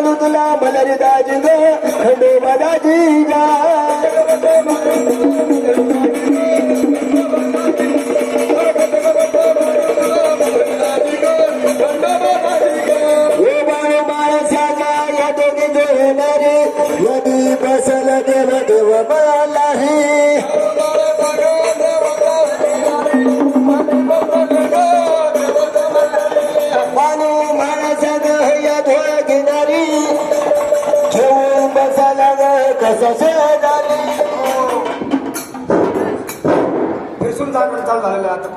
घालू तुला मलरी दाजी ग खंडोबा दाजी गा बसल देव देव मला हे पाणी माणसात या धोळ घेणारी घेऊन बसायला ग कसं शेजारी दिसून जागरण चालू झालेलं आहे आता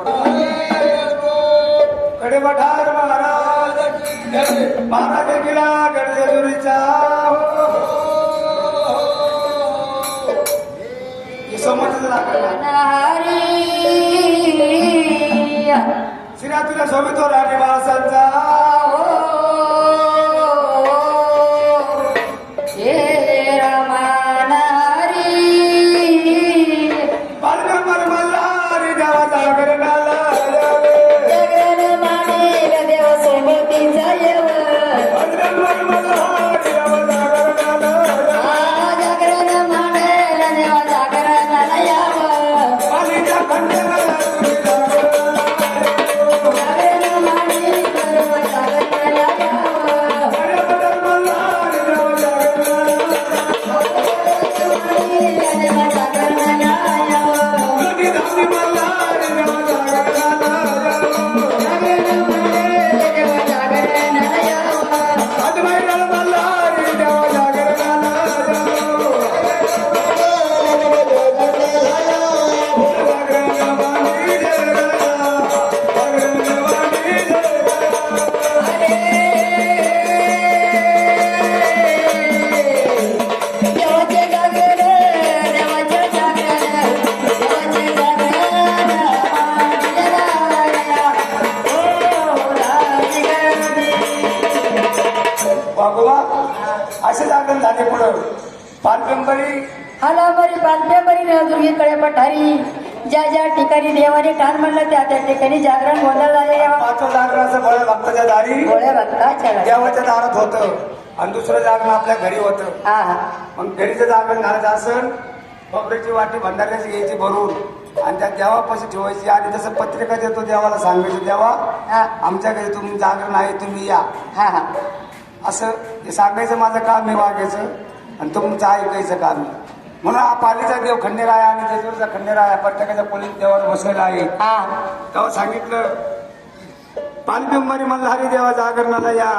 कडे पठार महाराज महाराज गेला गडजेजुरीचा श्रीरा तुला सोबितो राणी बाळासांचा हे रमानारी बालगंबर मल्हारी देवा जागर नाला जगन मानेल देव सोबतीचा येव बालगंबर मल्हारी देवा जागर नाला जागरण मानेल देव जागरणाला यावं पालीच्या खंडेला असे जागरण झाले पुढं पालकंबरी हालांबरी पालथ्याबरी नळदुर्गीकडे पठारी ज्या ज्या ठिकाणी देवाने ठाण म्हणलं त्या त्या ठिकाणी जागरण गोंधळ झाले पाचवं जागरणाचं बळ भक्ताच्या दारी गोळ्या भक्ताच्या देवाच्या दारात होतं आणि दुसरं जागरण आपल्या घरी होतं हा हा मग घरीचं जागरण घालायचं असेल खोबऱ्याची वाटी भंडाऱ्याची घ्यायची भरून आणि त्या देवापाशी ठेवायची आणि जसं पत्रिका देतो देवाला सांगायचं देवा हा आमच्या घरी तुम्ही जागरण आहे तुम्ही या हा हा असं हे सांगायचं माझं काम आहे वागायचं आणि तुमचं ऐकायचं काम आहे म्हणून हा पालीचा देव खंडेराय आणि जेजूरचा खंडेराय प्रत्येकाच्या पोलीस देवावर बसलेला आहे हा तेव्हा सांगितलं पालबिंबारी मल्हारी देवा जागरणाला या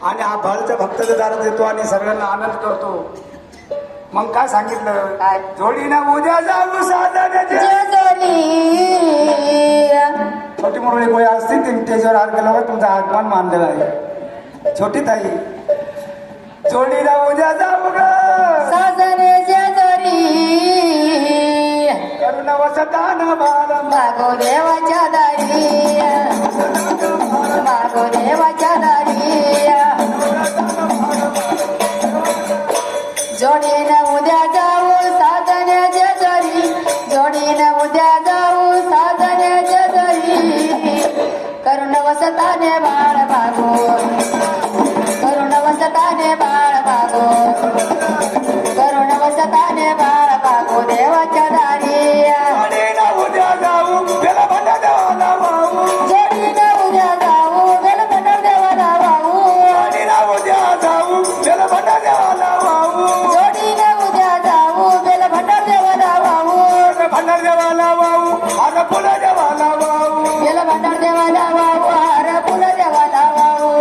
आणि हा भालच्या भक्ताच्या दारात येतो आणि सगळ्यांना आनंद करतो मग काय सांगितलं काय? जोडीना उद्या जाऊ साधण्याचे छोटी मुरळी गोळी असतील ते त्याच्यावर हात गेल्यावर तुमचा आगमन मानलेला आहे छोटी ताई जोडीला उद्या जाऊ ग साजनेच्या दरी करुणा वसतान बाल मागो देवाच्या दारी मागो देवाच्या दारी जोडीनं उद्या जाऊ साधण्याच्या दरी जोडीनं उद्या जाऊ साधण्याच्या दरी करुण वसताने बाळ मागो करुण वसताने बाळ मागो करुण वसताने बाळ मागो देवाच्या दारी जोडीला उद्या जाऊ बेला भंडा देवाला वाहू जोडीनं उद्या जाऊ बेलभंडार देवाला वाहू जोडीला उद्या जाऊ बेला भंडा देवाला वाहू जोडीनं उद्या जाऊ बेलभंडार देवाला वाहू भंडार देवाला वाहू आता फुलं देवाला वाहू बेलभंडार देवाला वाहू हार फुलं देवाला वाहू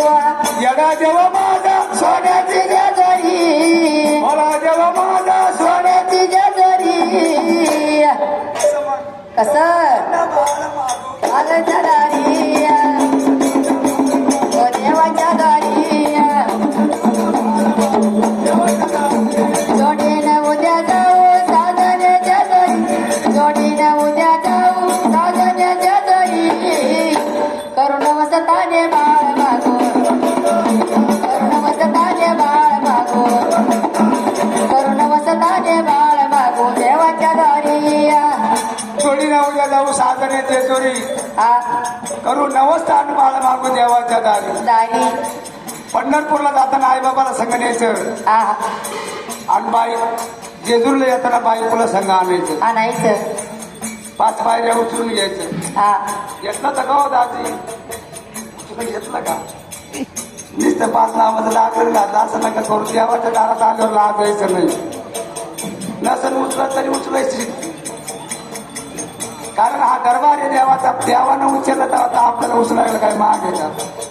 येडा देव माझा सोन्याची जेजरी मला देव माझा सोन्याची जेजरी कसं आलं दारी ओ देवाच्या दारी जोडीनं उद्या जाऊ साधण्याच्या दरी जोडीनं उद्या जाऊ साधण्याच्या दरी करुण वसताने बाळ मागो करुण वसताने बाळ मागो करुण वसताने बाळ मागो देवाच्या दारी जोडीला उद्या जाऊ साधने जेजुरी आ करू नवस्थान बाळ मागू देवाच्या दारी दारी पंढरपूरला जाताना आई बाबाला संग न्यायचं हा आणि बाई जेजूरला येताना बायकोला संग आणायचं. आणायचं 5 पायऱ्या उचलून घ्यायचं. हा घेतलं तर का हो दाजी? तुला घेतलं का? नुसतं 5 नावाचं दाखल घातलं असं नका करू. देवाच्या दारात आल्यावर लागायचं नाही. नसन उचलत तरी उचलायची. कारण हा दरबार आहे देवाचा. देवानं उचलला तर आपल्याला उचलायला काय माग येतात.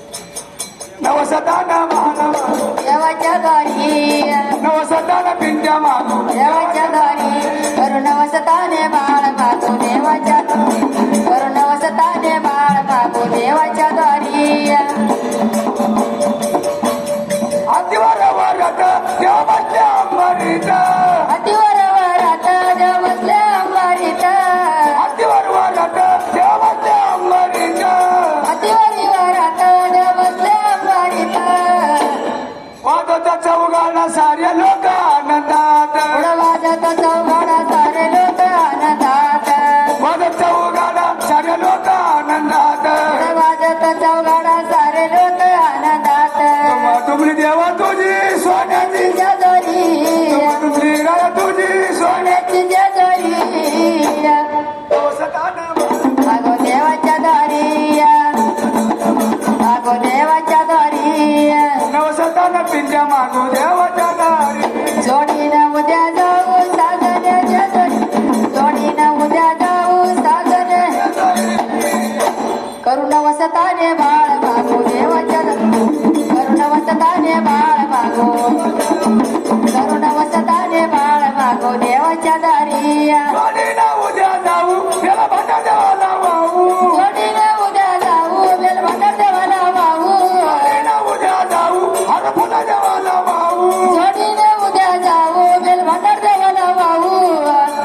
नवसताना मानव देवाच्या दारी नवसताना पिंट्या मानव देवाच्या दारी करुणवसताने बाळ मागो देवाच्या दारी करुणवसताने बाळ मागो देवाच्या दारी अतिवर वरत देवाच्या अंबरीत अतिवर वरात देव बसले अंबारीत अतिवर वरत देवाच्या अंबरीत अतिवरी वरात देव बसले अंबारीत वादचा चौगाळा साऱ्या लोक आनंदात पुढं वाजत चौघडा सारे लोक आनंदात वादचा चौगाळा साऱ्या लोक आनंदात पुढं वाजत चौघडा सारे लोक आनंदात तुम्ही देवा तुझी सोन्याची जेजुरी तुमची राया तुझी सोन्याची जेजुरी नवसताना मागो देवाच्या दारी मागो देवाच्या दारी नवसताना पिंट्या मागू देवाच्या दारी जोडीनं उद्या जाऊ सागन जेजुरी जोडीनं उद्या जाऊ सागन करुण वसताने बाळ मागो देवाच्या करुण वसताने बाळ मागो करुण वसताने बाळ मागो देवाच्या दारी जोडीला उद्या जाऊ त्याला भाटा देवाला वाहू जोडीनं उद्या जाऊ बेलभांडार देवाला वाहू जोडीला उद्या जाऊ हर फुला देवाला वाहू जोडीनं उद्या जाऊ बेलभांडार देवाला वाहू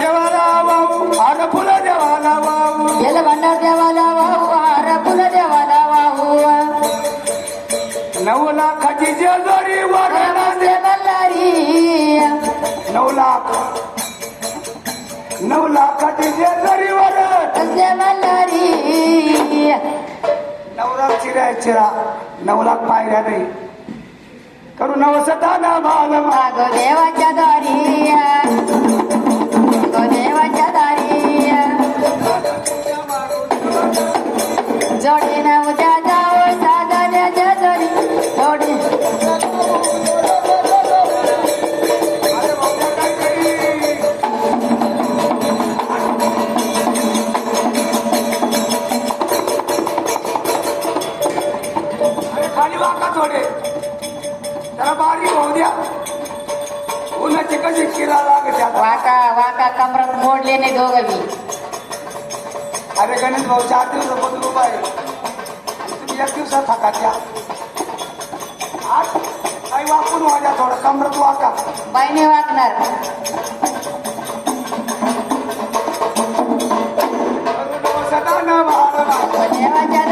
देवाला वाहू हर फुला देवाला वाहू बेलभांडार देवाला वाहू हार फुल देवाला वाहू 9 लाखाची जेजुरी वाढणार नमस्ते मल्हारी 9 लाख 9 लाखाची जेजुरी वाढत नमस्ते मल्हारी नवरा चिरा 9 लाख पायऱ्या नाही करू नवसताना बाल मागो देवाच्या दारी मागो देवाच्या दारी जोडीनं उद्या जाऊ सागन जेजुरी जोडी खाली वाका थोडे त्याला बारीक होऊ द्या उन्हाची कशी किरा लागते आता. वाका वाका कमरात मोडले नाही दोघं बी अरे गणेश भाऊ 4 दिवसापासून उभा आहे तुम्ही 1 दिवसात थाका त्या आज काही वाकून वाजा थोडं कमरत वाका बाईने वाकणार सदाना बाळ देवाच्या